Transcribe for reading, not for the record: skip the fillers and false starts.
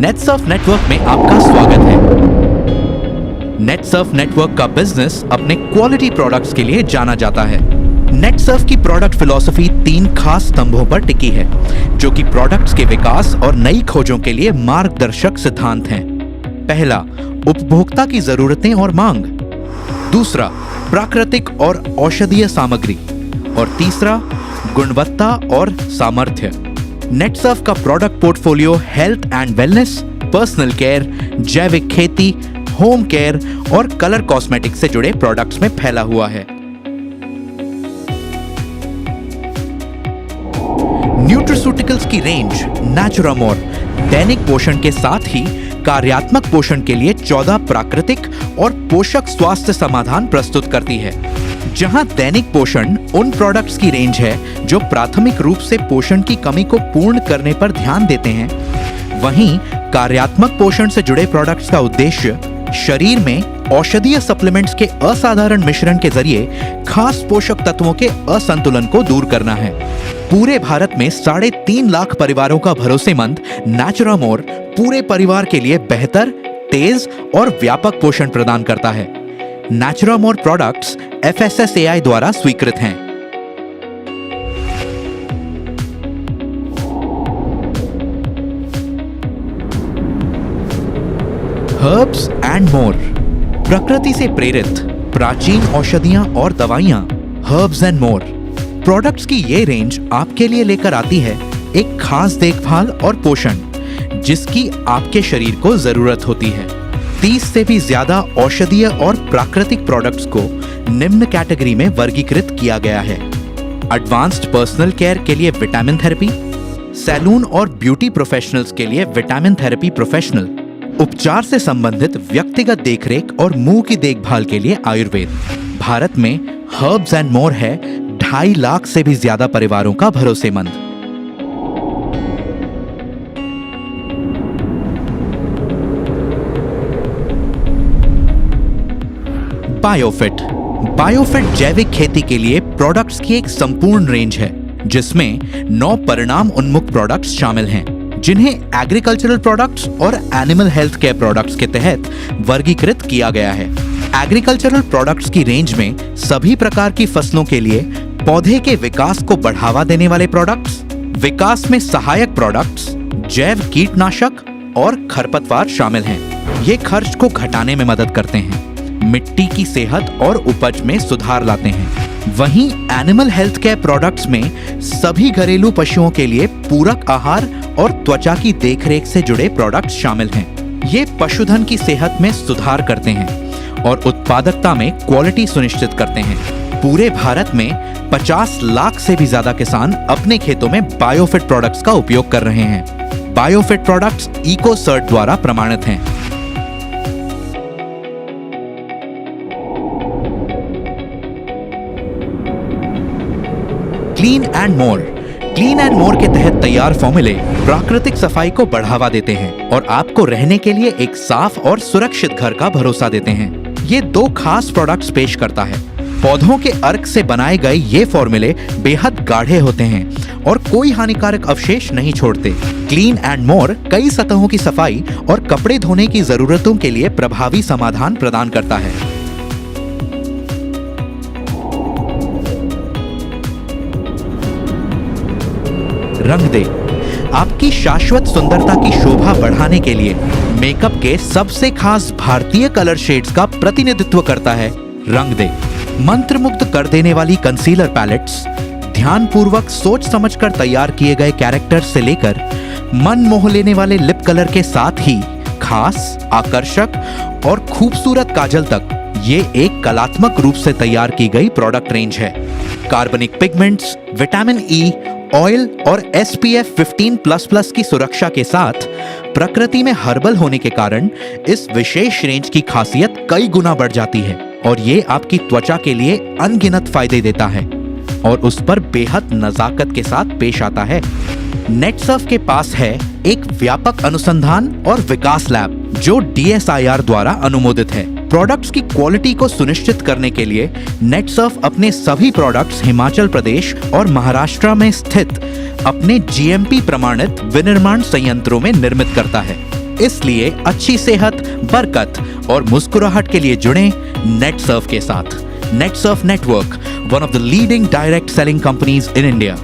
Netsurf network में आपका स्वागत है। नेटसर्फ नेटवर्क का बिजनेस अपने क्वालिटी प्रोडक्ट्स के लिए जाना जाता है। नेटसर्फ की प्रोडक्ट फिलॉसफी 3 खास स्तंभों पर टिकी है, जो कि प्रोडक्ट्स के विकास और नई खोजों के लिए मार्गदर्शक सिद्धांत हैं। पहला, उपभोक्ता की जरूरतें और मांग। दूसरा, प्राकृतिक और औषधीय सामग्री। और तीसरा, गुणवत्ता और सामर्थ्य। नेटसर्फ का product portfolio health and wellness, personal care, जैविक खेती, होम केयर और कलर कॉस्मेटिक्स से जुड़े प्रोडक्ट्स में फैला हुआ है। न्यूट्रास्यूटिकल्स की रेंज नेचुरामोर दैनिक पोषण के साथ ही कार्यात्मक पोषण के लिए 14 प्राकृतिक और पोषक स्वास्थ्य समाधान प्रस्तुत करती है। जहां दैनिक पोषण उन प्रोडक्ट्स की रेंज है जो प्राथमिक रूप से पोषण की कमी को पूर्ण करने पर ध्यान देते हैं, वहीं कार्यात्मक पोषण से जुड़े प्रोडक्ट्स का उद्देश्य शरीर में औषधीय सप्लीमेंट्स के असाधारण मिश्रण के जरिए खास पोषक तत्वों के असंतुलन को दूर करना है। पूरे भारत में 3.5 लाख परिवारों का भरोसेमंद नेचुरामोर पूरे परिवार के लिए बेहतर, तेज और व्यापक पोषण प्रदान करता है। नेचुरामोर प्रोडक्ट्स FSSAI द्वारा स्वीकृत हैं। हर्ब्स एंड मोर, प्रकृति से प्रेरित प्राचीन औषधियां और दवाइयां। हर्ब्स एंड मोर प्रोडक्ट्स की ये रेंज आपके लिए लेकर आती है एक खास देखभाल और पोषण जिसकी आपके शरीर को जरूरत होती है। 30 से भी ज्यादा औषधीय और प्राकृतिक प्रोडक्ट्स को निम्न कैटेगरी में वर्गीकृत किया गया है। एडवांस्ड पर्सनल केयर के लिए विटामिन थेरेपी, सैलून और ब्यूटी प्रोफेशनल्स के लिए विटामिन थेरेपी प्रोफेशनल, उपचार से संबंधित व्यक्तिगत देखरेख और मुंह की देखभाल के लिए आयुर्वेद। भारत में हर्ब्स एंड मोर है 2.5 लाख से भी ज्यादा परिवारों का भरोसेमंद। बायोफिट जैविक खेती के लिए प्रोडक्ट्स की एक संपूर्ण रेंज है, जिसमें 9 परिणाम उन्मुख प्रोडक्ट्स शामिल हैं, जिन्हें एग्रीकल्चरल प्रोडक्ट्स और एनिमल हेल्थ केयर प्रोडक्ट्स के तहत वर्गीकृत किया गया है। एग्रीकल्चरल प्रोडक्ट्स की रेंज में सभी प्रकार की फसलों के लिए पौधे के विकास को बढ़ावा देने वाले प्रोडक्ट्स, विकास में सहायक प्रोडक्ट्स, जैव कीटनाशक और खरपतवार शामिल हैं। ये खर्च को घटाने में मदद करते हैं, मिट्टी की सेहत और उपज में सुधार लाते हैं। वहीं एनिमल हेल्थ केयर प्रोडक्ट्स में सभी घरेलू पशुओं के लिए पूरक आहार और त्वचा की देखरेख से जुड़े प्रोडक्ट्स शामिल हैं। ये पशुधन की सेहत में सुधार करते हैं और उत्पादकता में क्वालिटी सुनिश्चित करते हैं। पूरे भारत में 50 लाख से भी ज्यादा किसान अपने खेतों में बायोफिट प्रोडक्ट्स का उपयोग कर रहे हैं। बायोफिट प्रोडक्ट्स इकोसर्ट द्वारा प्रमाणित हैं। क्लीन एंड मोर के तहत तैयार फॉर्मूले प्राकृतिक सफाई को बढ़ावा देते हैं और आपको रहने के लिए एक साफ और सुरक्षित घर का भरोसा देते हैं। ये 2 खास प्रोडक्ट्स पेश करता है। पौधों के अर्क से बनाए गए ये फॉर्मूले बेहद गाढ़े होते हैं और कोई हानिकारक अवशेष नहीं छोड़ते। क्लीन एंड मोर कई सतहों की सफाई और कपड़े धोने की जरूरतों के लिए प्रभावी समाधान प्रदान करता है। रंग दे, आपकी शाश्वत सुंदरता की शोभा बढ़ाने के लिए मेकअप के सबसे खास भारतीय कलर शेड्स का प्रतिनिधित्व करता है रंग दे। मंत्रमुग्ध कर देने वाली कंसीलर पैलेट्स, ध्यानपूर्वक सोच समझकर तैयार किए गए कैरेक्टर्स से लेकर मन मोह लेने वाले लिप कलर के साथ ही खास, आकर्षक और खूबसूरत काजल तक ये एक कलात्मक रूप से तैयार की गई प्रोडक्ट रेंज है। कार्बनिक पिगमेंट्स, विटामिन ई, ऑयल और SPF 15++ की सुरक्षा के साथ प्रकृति में हर्बल होने के कारण इस विशेष रेंज की खासियत कई गुना बढ़ जाती है और ये आपकी त्वचा के लिए अनगिनत फायदे देता है और उस पर बेहद नजाकत के साथ पेश आता है। नेटसर्फ के पास है एक व्यापक अनुसंधान और विकास लैब जो DSIR द्वारा अनुमोदित है। प्रोडक्ट्स की क्वालिटी को सुनिश्चित करने के लिए नेटसर्फ अपने सभी प्रोडक्ट्स हिमाचल प्रदेश और महाराष्ट्र में स्थित अपने GMP प्रमाणित विनिर्माण संयंत्रों में निर्मित करता है। इसलिए अच्छी सेहत, बरकत और मुस्कुराहट के लिए जुड़ें नेटसर्फ के साथ। Netsurf network, one of the leading direct selling companies in India.